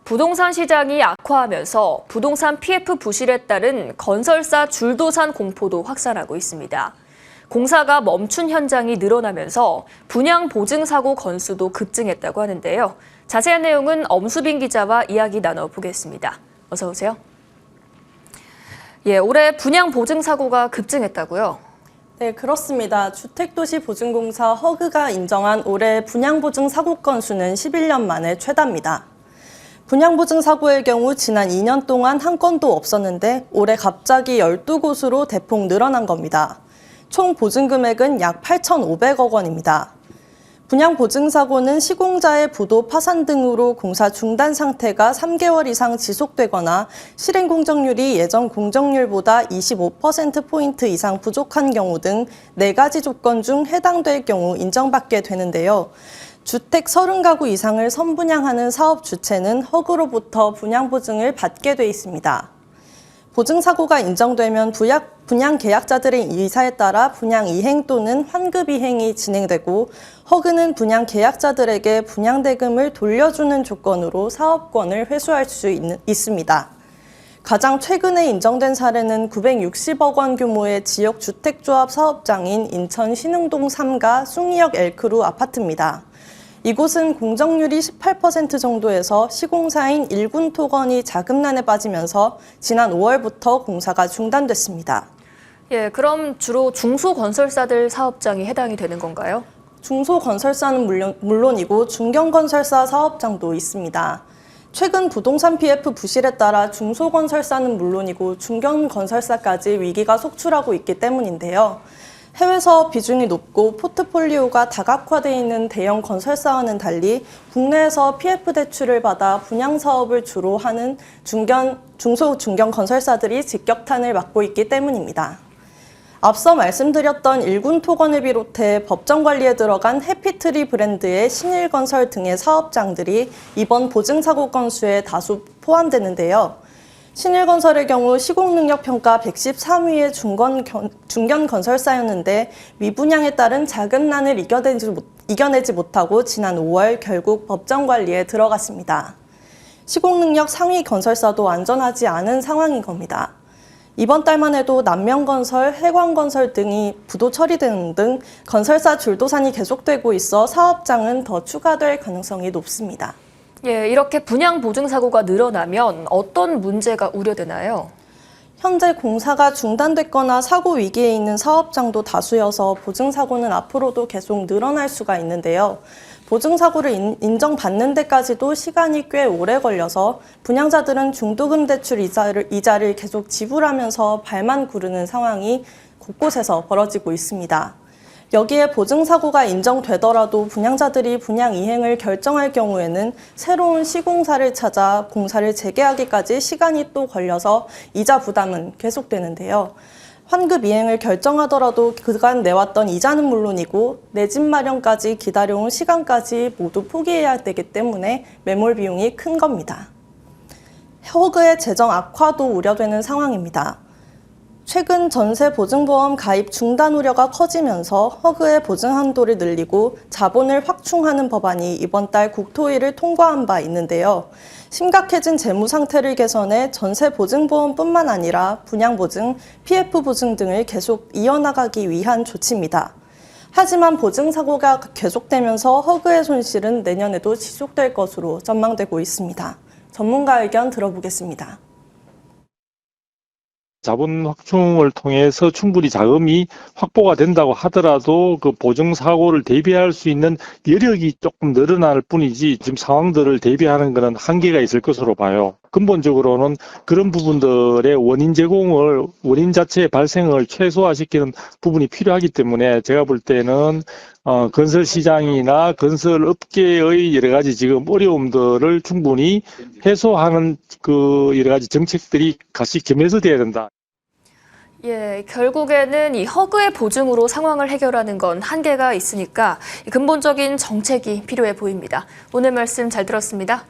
부동산 시장이 악화하면서 부동산 PF 부실에 따른 건설사 줄도산 공포도 확산하고 있습니다. 공사가 멈춘 현장이 늘어나면서 분양 보증 사고 건수도 급증했다고 하는데요. 자세한 내용은 엄수빈 기자와 이야기 나눠보겠습니다. 어서 오세요. 올해 분양 보증 사고가 급증했다고요? 네, 그렇습니다. 주택도시보증공사 허그가 인정한 올해 분양보증 사고 건수는 11년 만에 최다입니다. 분양보증 사고의 경우 지난 2년 동안 한 건도 없었는데 올해 갑자기 12곳으로 대폭 늘어난 겁니다. 총 보증 금액은 약 8,500억 원입니다. 분양보증 사고는 시공자의 부도 파산 등으로 공사 중단 상태가 3개월 이상 지속되거나 실행 공정률이 예전 공정률보다 25%포인트 이상 부족한 경우 등 4가지 조건 중 해당될 경우 인정받게 되는데요. 주택 30가구 이상을 선분양하는 사업 주체는 허그로부터 분양보증을 받게 돼 있습니다. 보증사고가 인정되면 분양 계약자들의 의사에 따라 분양 이행 또는 환급 이행이 진행되고 허그는 분양 계약자들에게 분양대금을 돌려주는 조건으로 사업권을 회수할 수 있습니다. 가장 최근에 인정된 사례는 960억 원 규모의 지역 주택조합 사업장인 인천 신흥동 3가 숭이역 엘크루 아파트입니다. 이곳은 공정률이 18% 정도에서 시공사인 일군토건이 자금난에 빠지면서 지난 5월부터 공사가 중단됐습니다. 그럼 주로 중소건설사들 사업장이 해당이 되는 건가요? 중소건설사는 물론이고 중견건설사 사업장도 있습니다. 최근 부동산 PF 부실에 따라 중소건설사는 물론이고 중견건설사까지 위기가 속출하고 있기 때문인데요. 해외 사업 비중이 높고 포트폴리오가 다각화되어 있는 대형 건설사와는 달리 국내에서 PF 대출을 받아 분양 사업을 주로 하는 중소 중견 건설사들이 직격탄을 맞고 있기 때문입니다. 앞서 말씀드렸던 일군토건을 비롯해 법정 관리에 들어간 해피트리 브랜드의 신일건설 등의 사업장들이 이번 보증사고 건수에 다수 포함되는데요. 신일건설의 경우 시공능력평가 113위의 중견건설사였는데 미분양에 따른 자금난을 이겨내지 못하고 지난 5월 결국 법정관리에 들어갔습니다. 시공능력 상위 건설사도 안전하지 않은 상황인 겁니다. 이번 달만 해도 남명건설, 해광건설 등이 부도 처리되는 등 건설사 줄도산이 계속되고 있어 사업장은 더 추가될 가능성이 높습니다. 이렇게 분양 보증 사고가 늘어나면 어떤 문제가 우려되나요? 현재 공사가 중단됐거나 사고 위기에 있는 사업장도 다수여서 보증 사고는 앞으로도 계속 늘어날 수가 있는데요. 보증 사고를 인정받는 데까지도 시간이 꽤 오래 걸려서 분양자들은 중도금 대출 이자를 계속 지불하면서 발만 구르는 상황이 곳곳에서 벌어지고 있습니다. 여기에 보증사고가 인정되더라도 분양자들이 분양 이행을 결정할 경우에는 새로운 시공사를 찾아 공사를 재개하기까지 시간이 또 걸려서 이자 부담은 계속되는데요. 환급 이행을 결정하더라도 그간 내왔던 이자는 물론이고 내 집 마련까지 기다려온 시간까지 모두 포기해야 되기 때문에 매몰 비용이 큰 겁니다. 허그의 재정 악화도 우려되는 상황입니다. 최근 전세 보증보험 가입 중단 우려가 커지면서 허그의 보증 한도를 늘리고 자본을 확충하는 법안이 이번 달 국토위를 통과한 바 있는데요. 심각해진 재무 상태를 개선해 전세 보증보험뿐만 아니라 분양보증, PF 보증 등을 계속 이어나가기 위한 조치입니다. 하지만 보증사고가 계속되면서 허그의 손실은 내년에도 지속될 것으로 전망되고 있습니다. 전문가 의견 들어보겠습니다. 자본 확충을 통해서 충분히 자금이 확보가 된다고 하더라도 그 보증 사고를 대비할 수 있는 여력이 조금 늘어날 뿐이지 지금 상황들을 대비하는 것은 한계가 있을 것으로 봐요. 근본적으로는 그런 부분들의 원인 자체의 발생을 최소화시키는 부분이 필요하기 때문에 제가 볼 때는 건설 시장이나 건설 업계의 여러 가지 지금 어려움들을 충분히 해소하는 그 여러 가지 정책들이 같이 겸해서 돼야 된다. 결국에는 이 허그의 보증으로 상황을 해결하는 건 한계가 있으니까 근본적인 정책이 필요해 보입니다. 오늘 말씀 잘 들었습니다.